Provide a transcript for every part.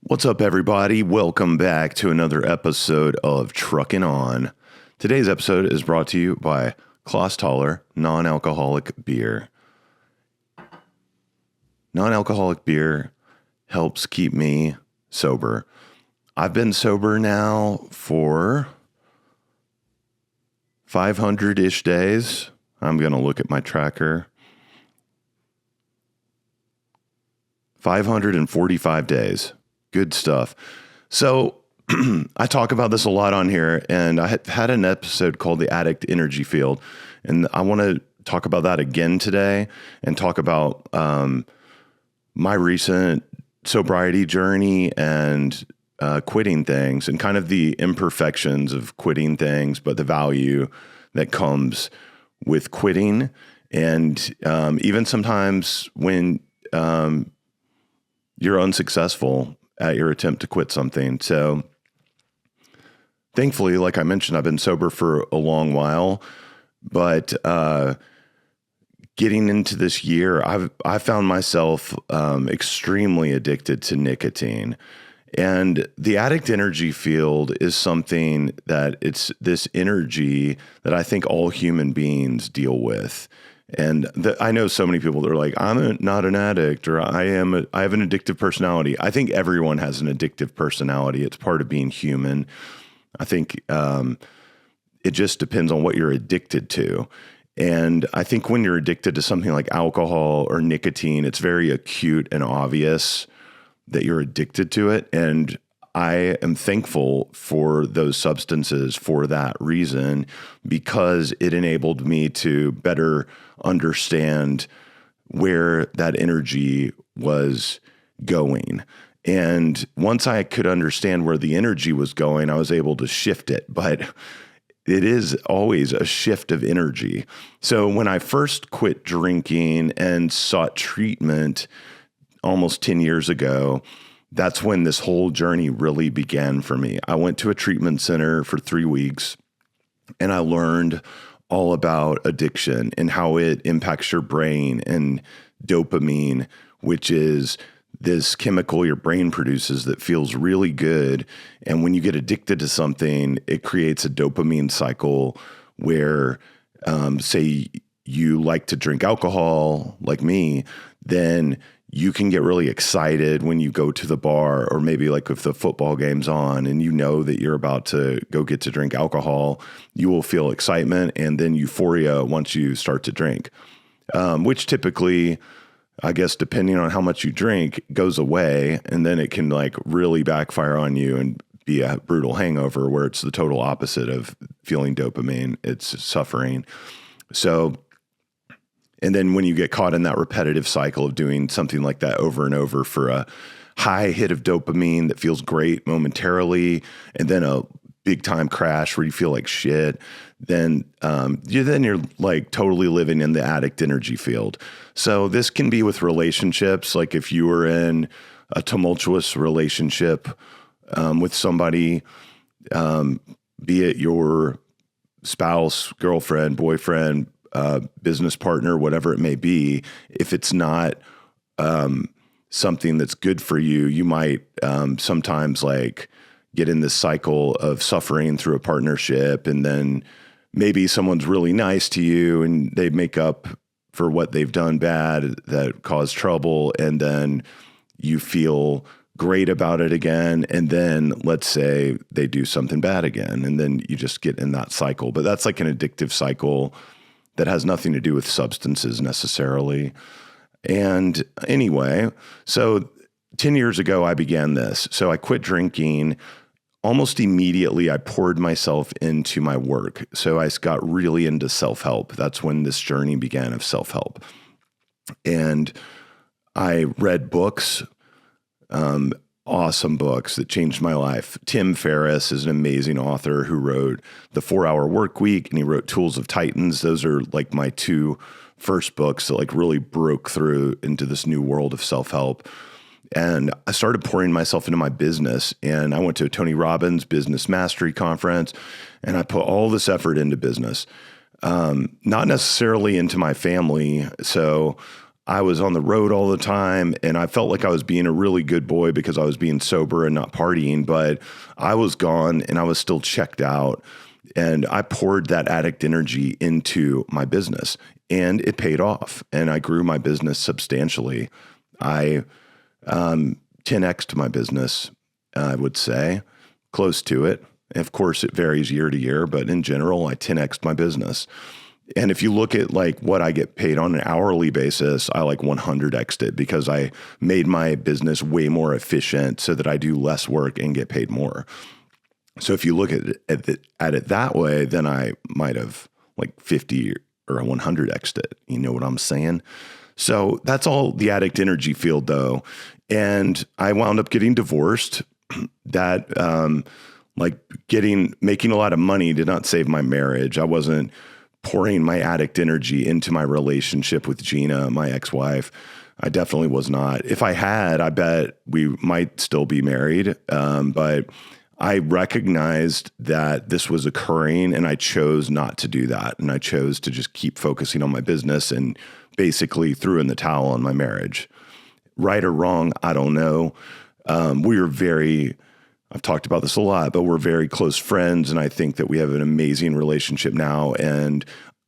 What's up, everybody? Welcome back to another episode of Truckin' On. Today's episode is brought to you by Klosthaler non-alcoholic beer. Non-alcoholic beer helps keep me sober. I've been sober now for 500-ish days. I'm going to look at my tracker. 545 days. Good stuff. So I talk about this a lot on here, and I had an episode called the Addict energy field, and I want to talk about that again today and talk about my recent sobriety journey and quitting things and kind of the imperfections of quitting things, but the value that comes with quitting. And even sometimes when you're unsuccessful at your attempt to quit something. So thankfully, like I mentioned, I've been sober for a long while, but getting into this year, I found myself extremely addicted to nicotine. And the addict energy field is something that it's this energy that I think all human beings deal with. And I know so many people that are like, I'm not an addict, or I have an addictive personality. I think everyone has an addictive personality. It's part of being human. I think it just depends on what you're addicted to. And I think when you're addicted to something like alcohol or nicotine, it's very acute and obvious that you're addicted to it. And I am thankful for those substances for that reason, because it enabled me to better understand where that energy was going. And once I could understand where the energy was going, I was able to shift it. But it is always a shift of energy. So when I first quit drinking and sought treatment almost 10 years ago, that's when this whole journey really began for me. I went to a treatment center for 3 weeks, and I learned all about addiction and how it impacts your brain and dopamine, which is this chemical your brain produces that feels really good. And when you get addicted to something, it creates a dopamine cycle where, say you like to drink alcohol like me, then you can get really excited when you go to the bar, or maybe like if the football game's on and you know that you're about to go get to drink alcohol, you will feel excitement and then euphoria once you start to drink, which typically, I guess, depending on how much you drink, goes away. And then it can like really backfire on you and be a brutal hangover, where it's the total opposite of feeling dopamine. It's suffering. So, and then when you get caught in that repetitive cycle of doing something like that over and over for a high hit of dopamine that feels great momentarily, and then a big time crash where you feel like shit, then you're like totally living in the addict energy field. So this can be with relationships. Like if you were in a tumultuous relationship with somebody, be it your spouse, girlfriend, boyfriend, business partner, whatever it may be, if it's not something that's good for you, you might sometimes like get in this cycle of suffering through a partnership, and then maybe someone's really nice to you and they make up for what they've done bad that caused trouble, and then you feel great about it again, and then let's say they do something bad again, and then you just get in that cycle. But that's like an addictive cycle that has nothing to do with substances necessarily. And anyway, so 10 years ago, I began this. So I quit drinking. Almost immediately, I poured myself into my work. So I got really into self-help. That's when this journey began of self-help. And I read books, awesome books that changed my life. Tim Ferriss is an amazing author who wrote The 4-Hour Workweek, and he wrote Tools of Titans. Those are like my two first books that like really broke through into this new world of self-help. And I started pouring myself into my business, and I went to a Tony Robbins Business Mastery Conference, and I put all this effort into business, not necessarily into my family. So I was on the road all the time, and I felt like I was being a really good boy because I was being sober and not partying, but I was gone and I was still checked out. And I poured that addict energy into my business, and it paid off. And I grew my business substantially. I 10x'd my business, I would say, close to it. Of course, it varies year to year, but in general, I 10x'd my business. And if you look at like what I get paid on an hourly basis, I like 100x'd it because I made my business way more efficient so that I do less work and get paid more. So if you look at it that way, then I might have like 50 or 100x'd it. You know what I'm saying? So that's all the addict energy field though. And I wound up getting divorced. That making a lot of money did not save my marriage. I wasn't pouring my addict energy into my relationship with Gina, my ex-wife. I definitely was not. If I had, I bet we might still be married. But I recognized that this was occurring and I chose not to do that. And I chose to just keep focusing on my business and basically threw in the towel on my marriage. Right or wrong, I don't know. I've talked about this a lot, but we're very close friends. And I think that we have an amazing relationship now. And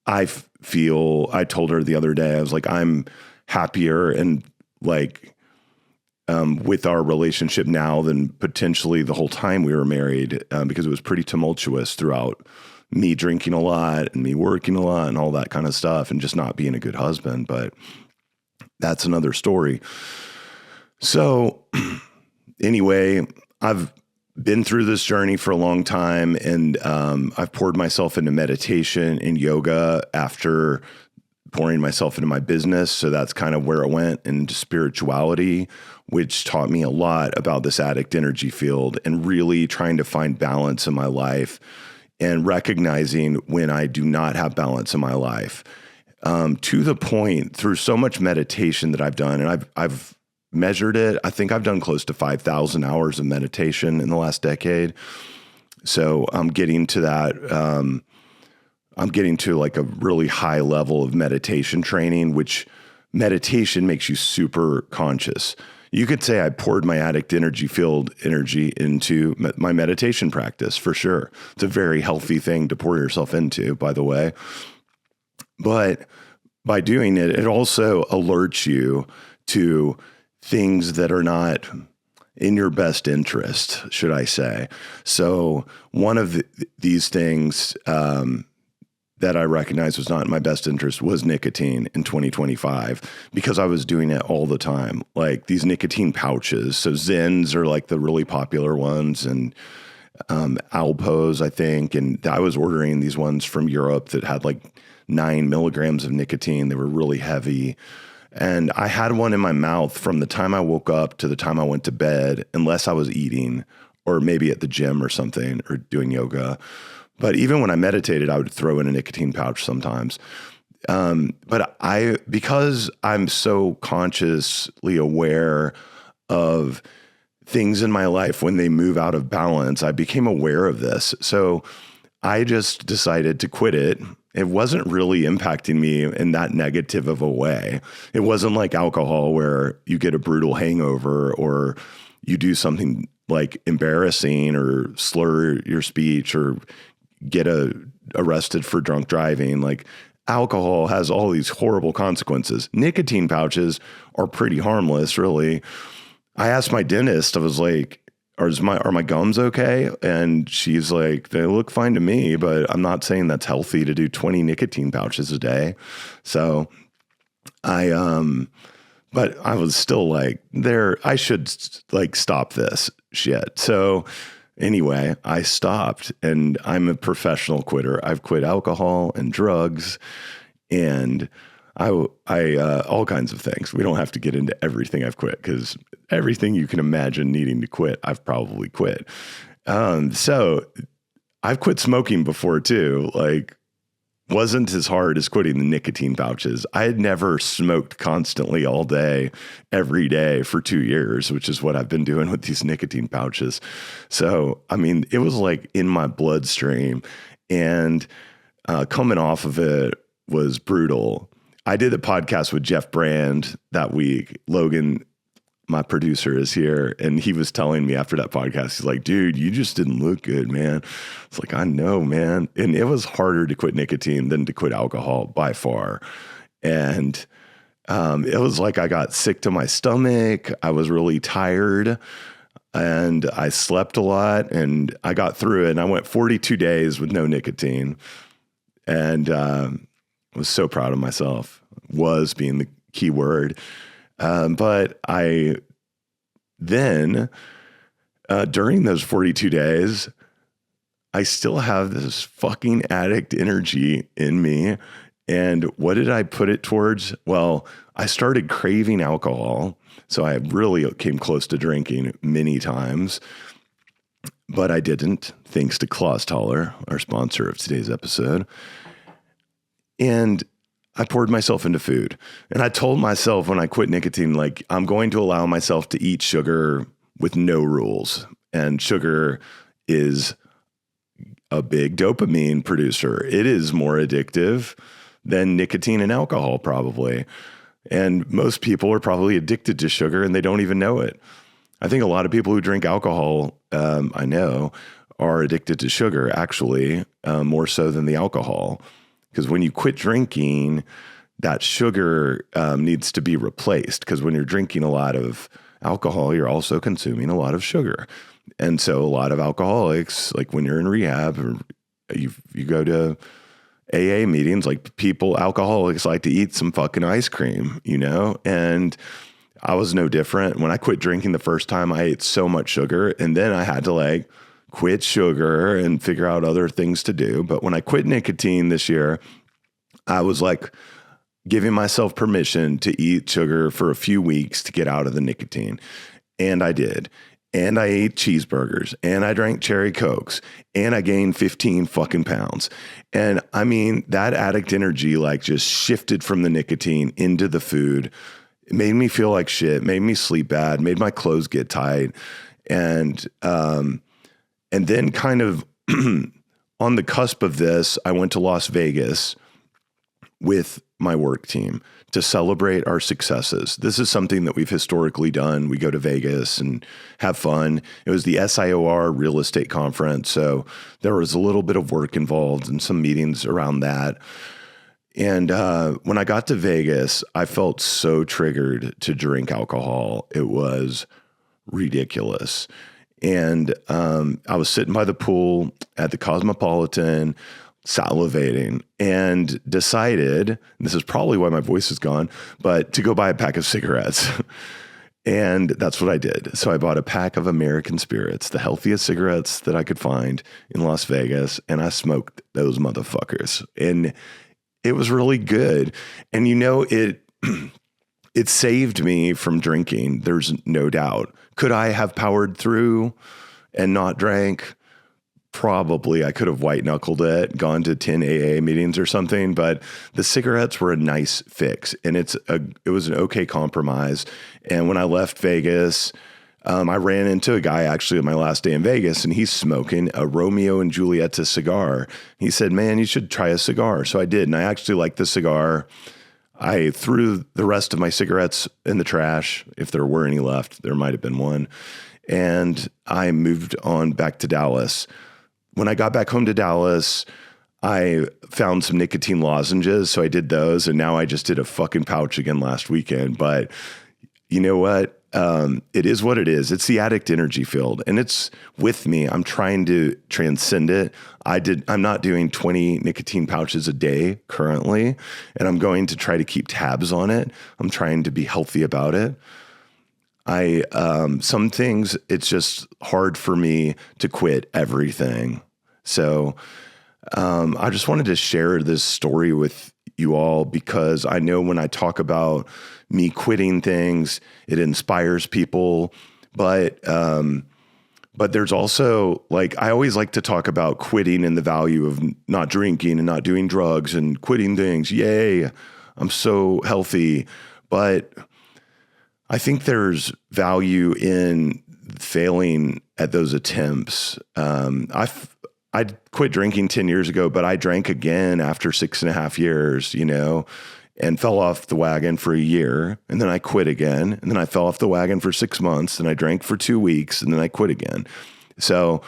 I told her the other day, I was like, I'm happier and like, with our relationship now than potentially the whole time we were married, because it was pretty tumultuous throughout, me drinking a lot and me working a lot and all that kind of stuff and just not being a good husband. But that's another story. So anyway, I've been through this journey for a long time, and I've poured myself into meditation and yoga after pouring myself into my business. So that's kind of where it went, into spirituality, which taught me a lot about this addict energy field and really trying to find balance in my life and recognizing when I do not have balance in my life. To the point, through so much meditation that I've done, and I've measured it. I think I've done close to 5,000 hours of meditation in the last decade. So I'm getting to that. I'm getting to like a really high level of meditation training, which meditation makes you super conscious. You could say I poured my addict energy field energy into my meditation practice for sure. It's a very healthy thing to pour yourself into, by the way. But by doing it, it also alerts you to things that are not in your best interest, should I say. So one of these things that I recognized was not in my best interest was nicotine in 2025, because I was doing it all the time. Like these nicotine pouches. So Zens are like the really popular ones, and Alpos, I think. And I was ordering these ones from Europe that had like 9 milligrams of nicotine. They were really heavy. And I had one in my mouth from the time I woke up to the time I went to bed, unless I was eating or maybe at the gym or something or doing yoga. But even when I meditated, I would throw in a nicotine pouch sometimes. But because I'm so consciously aware of things in my life when they move out of balance, I became aware of this. So I just decided to quit it. It wasn't really impacting me in that negative of a way. It wasn't like alcohol where you get a brutal hangover or you do something like embarrassing or slur your speech or get arrested for drunk driving. Like alcohol has all these horrible consequences. Nicotine pouches are pretty harmless, really. I asked my dentist, I was like, are my gums okay? And she's like, they look fine to me, but I'm not saying that's healthy to do 20 nicotine pouches a day. So but I was still like, I should like stop this shit. So anyway, I stopped, and I'm a professional quitter. I've quit alcohol and drugs and I all kinds of things. We don't have to get into everything I've quit, because everything you can imagine needing to quit, I've probably quit. So I've quit smoking before too. Like, wasn't as hard as quitting the nicotine pouches. I had never smoked constantly all day, every day for 2 years, which is what I've been doing with these nicotine pouches. So, I mean, it was like in my bloodstream, and coming off of it was brutal. I did a podcast with Jeff Brand that week. Logan, my producer, is here, and he was telling me after that podcast, he's like, dude, you just didn't look good, man. It's like, I know, man. And it was harder to quit nicotine than to quit alcohol by far. And it was like I got sick to my stomach. I was really tired, and I slept a lot, and I got through it. And I went 42 days with no nicotine, and was so proud of myself. Was being the key word. But I then, during those 42 days, I still have this fucking addict energy in me. And what did I put it towards? Well, I started craving alcohol. So I really came close to drinking many times, but I didn't, thanks to Claustaller, our sponsor of today's episode. And I poured myself into food. And I told myself when I quit nicotine, like, I'm going to allow myself to eat sugar with no rules. And sugar is a big dopamine producer. It is more addictive than nicotine and alcohol, probably. And most people are probably addicted to sugar and they don't even know it. I think a lot of people who drink alcohol, I know, are addicted to sugar, actually, more so than the alcohol. Because when you quit drinking, that sugar needs to be replaced. Because when you're drinking a lot of alcohol, you're also consuming a lot of sugar. And so a lot of alcoholics, like when you're in rehab or you go to AA meetings, like alcoholics like to eat some fucking ice cream, you know? And I was no different. When I quit drinking the first time, I ate so much sugar, and then I had to like quit sugar and figure out other things to do. But when I quit nicotine this year, I was like giving myself permission to eat sugar for a few weeks to get out of the nicotine. And I did. And I ate cheeseburgers, and I drank cherry Cokes, and I gained 15 fucking pounds. And I mean, that addict energy like just shifted from the nicotine into the food. It made me feel like shit, made me sleep bad, made my clothes get tight. And then kind of on the cusp of this, I went to Las Vegas with my work team to celebrate our successes. This is something that we've historically done. We go to Vegas and have fun. It was the SIOR real estate conference. So there was a little bit of work involved and some meetings around that. And when I got to Vegas, I felt so triggered to drink alcohol. It was ridiculous. And I was sitting by the pool at the Cosmopolitan, salivating, and decided, and this is probably why my voice is gone, but to go buy a pack of cigarettes. And that's what I did. So I bought a pack of American Spirits, the healthiest cigarettes that I could find in Las Vegas, and I smoked those motherfuckers. And it was really good. And you know, it saved me from drinking. There's no doubt. Could I have powered through and not drank? Probably. I could have white knuckled it, gone to 10 AA meetings or something, but the cigarettes were a nice fix, and it was an okay compromise. And when I left Vegas, I ran into a guy actually on my last day in Vegas, and he's smoking a Romeo and Julieta cigar. He said, man, you should try a cigar. So I did. And I actually liked the cigar. I threw the rest of my cigarettes in the trash. If there were any left, there might've been one. And I moved on back to Dallas. When I got back home to Dallas, I found some nicotine lozenges. So I did those. And now I just did a fucking pouch again last weekend. But you know what? It is what it is. It's the addict energy field, and it's with me. I'm trying to transcend it. I'm not doing 20 nicotine pouches a day currently, and I'm going to try to keep tabs on it. I'm trying to be healthy about it. Some things, it's just hard for me to quit everything. So, I just wanted to share this story with you all, because I know when I talk about me quitting things, it inspires people. But there's also, like, I always like to talk about quitting and the value of not drinking and not doing drugs and quitting things. Yay, I'm so healthy. But I think there's value in failing at those attempts. I quit drinking 10 years ago, but I drank again after 6.5 years, you know, and fell off the wagon for a year. And then I quit again. And then I fell off the wagon for 6 months, and I drank for 2 weeks, and then I quit again. So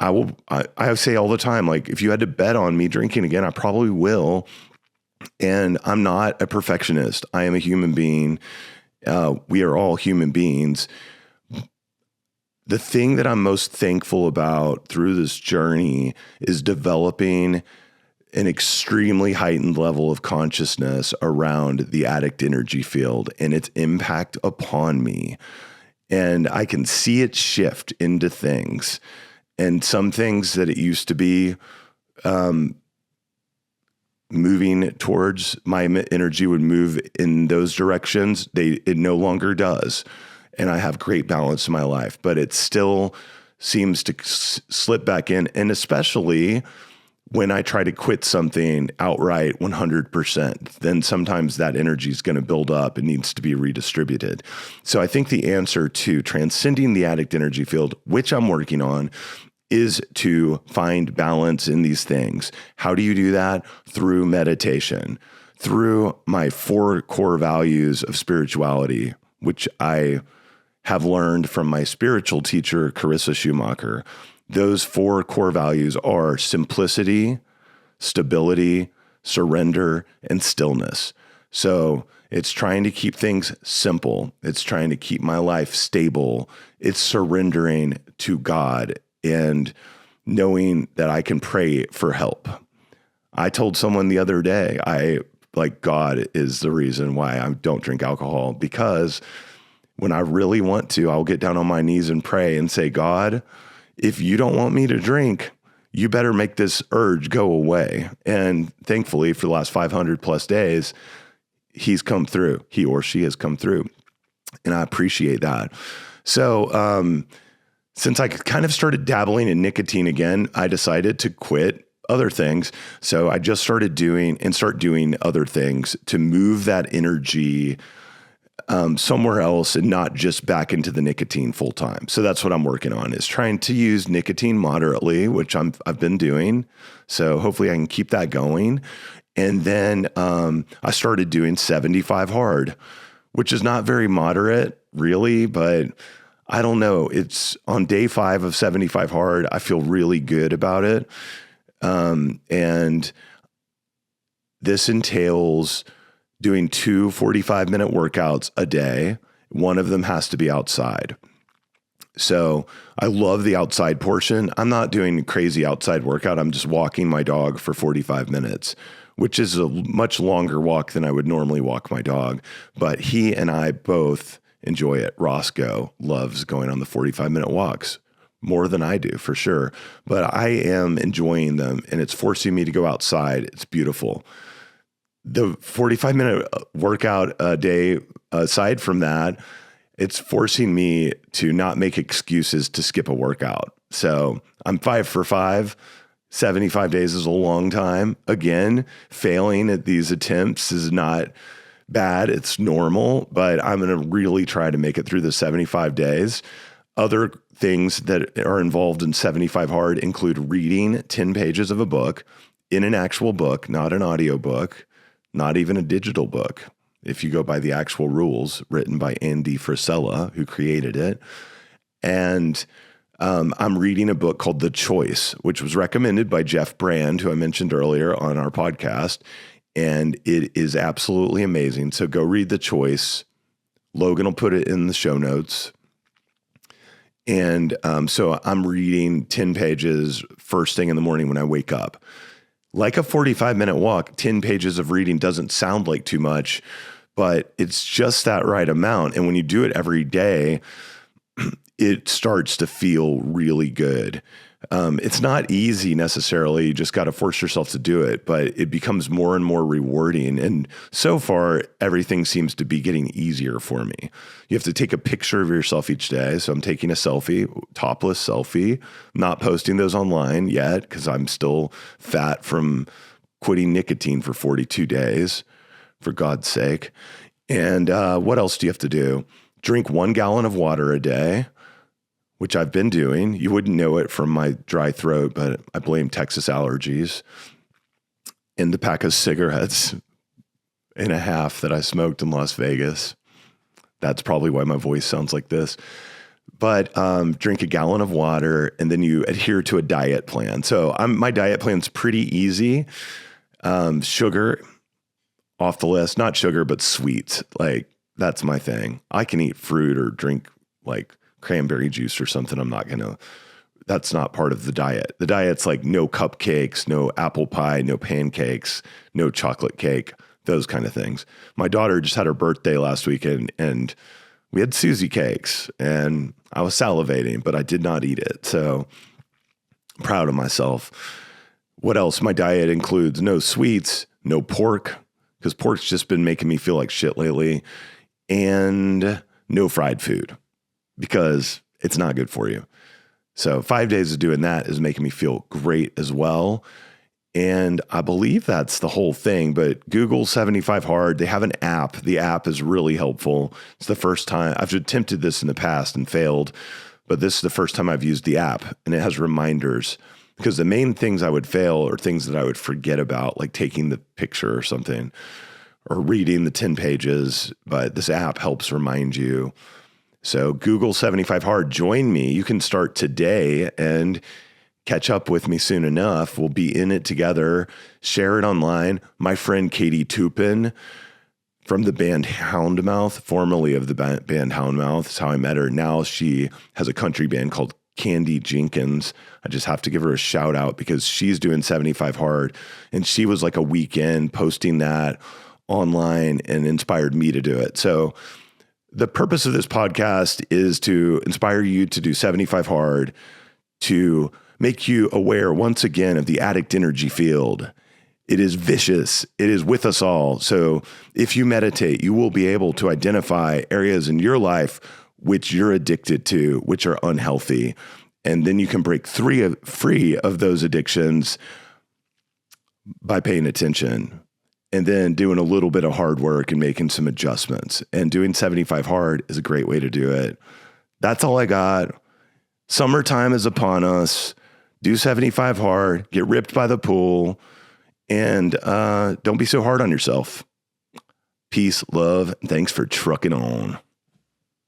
I say all the time, like, if you had to bet on me drinking again, I probably will. And I'm not a perfectionist. I am a human being. We are all human beings. The thing that I'm most thankful about through this journey is developing an extremely heightened level of consciousness around the addict energy field and its impact upon me. And I can see it shift into things. And some things that it used to be moving towards, my energy would move in those directions. It no longer does. And I have great balance in my life, but it still seems to slip back in. And especially when I try to quit something outright 100%, then sometimes that energy is going to build up and needs to be redistributed. So I think the answer to transcending the addict energy field, which I'm working on, is to find balance in these things. How do you do that? Through meditation, through my 4 core values of spirituality, which I have learned from my spiritual teacher, Carissa Schumacher. Those 4 core values are simplicity, stability, surrender, and stillness. So it's trying to keep things simple. It's trying to keep my life stable. It's surrendering to God and knowing that I can pray for help. I told someone the other day, God is the reason why I don't drink alcohol, because when I really want to, I'll get down on my knees and pray and say, God, if you don't want me to drink, you better make this urge go away. And thankfully, for the last 500 plus days, he's come through. He or she has come through. And I appreciate that. So since I kind of started dabbling in nicotine again, I decided to quit other things. So I just started doing other things to move that energy somewhere else and not just back into the nicotine full time. So that's what I'm working on, is trying to use nicotine moderately, which I've been doing. So hopefully I can keep that going. And then I started doing 75 hard, which is not very moderate really, but I don't know. It's on day 5 of 75 hard. I feel really good about it. And this entails doing 2 45-minute workouts a day. One of them has to be outside. So I love the outside portion. I'm not doing a crazy outside workout. I'm just walking my dog for 45 minutes, which is a much longer walk than I would normally walk my dog. But he and I both enjoy it. Roscoe loves going on the 45-minute walks more than I do, for sure. But I am enjoying them, and it's forcing me to go outside. It's beautiful. The 45-minute workout a day, aside from that, it's forcing me to not make excuses to skip a workout. So I'm 5 for 5. 75 days is a long time. Again, failing at these attempts is not bad. It's normal, but I'm going to really try to make it through the 75 days. Other things that are involved in 75 hard include reading 10 pages of a book in an actual book, not an audio book, not even a digital book, if you go by the actual rules written by Andy Frisella, who created it. And I'm reading a book called The Choice, which was recommended by Jeff Brand, who I mentioned earlier on our podcast. And it is absolutely amazing. So go read The Choice. Logan will put it in the show notes. And so I'm reading 10 pages first thing in the morning when I wake up. Like a 45-minute walk, 10 pages of reading doesn't sound like too much, but it's just that right amount. And when you do it every day, it starts to feel really good. It's not easy necessarily. You just got to force yourself to do it, but it becomes more and more rewarding. And so far, everything seems to be getting easier for me. You have to take a picture of yourself each day. So I'm taking a selfie, topless selfie, not posting those online yet because I'm still fat from quitting nicotine for 42 days, for God's sake. And what else do you have to do? Drink 1 gallon of water a day, which I've been doing. You wouldn't know it from my dry throat, but I blame Texas allergies. And the pack of cigarettes, and a half that I smoked in Las Vegas. That's probably why my voice sounds like this. But drink a gallon of water, and then you adhere to a diet plan. So my diet plan's pretty easy. Sugar off the list, not sugar, but sweets. Like, that's my thing. I can eat fruit or drink like cranberry juice or something. That's not part of the diet. The diet's like no cupcakes, no apple pie, no pancakes, no chocolate cake, those kind of things. My daughter just had her birthday last weekend, and we had Susie cakes, and I was salivating, but I did not eat it. So I'm proud of myself. What else? My diet includes no sweets, no pork, because pork's just been making me feel like shit lately, and no fried food, because it's not good for you. So 5 days of doing that is making me feel great as well. And I believe that's the whole thing, but Google 75 Hard, they have an app. The app is really helpful. It's the first time I've attempted this in the past and failed, but this is the first time I've used the app, and it has reminders, because the main things I would fail are things that I would forget about, like taking the picture or something or reading the 10 pages, but this app helps remind you. So Google 75 Hard, join me. You can start today and catch up with me soon enough. We'll be in it together. Share it online. My friend Katie Tupin from the band Houndmouth, formerly of the band Houndmouth, is how I met her. Now she has a country band called Candy Jenkins. I just have to give her a shout out because she's doing 75 Hard, and she was like a weekend posting that online and inspired me to do it. So the purpose of this podcast is to inspire you to do 75 Hard, to make you aware once again of the addict energy field. It is vicious. It is with us all. So if you meditate, you will be able to identify areas in your life which you're addicted to, which are unhealthy. And then you can break free of those addictions by paying attention, and then doing a little bit of hard work and making some adjustments. And doing 75 Hard is a great way to do it. That's all I got. Summertime is upon us. Do 75 Hard, get ripped by the pool, and don't be so hard on yourself. Peace, love, and thanks for trucking on.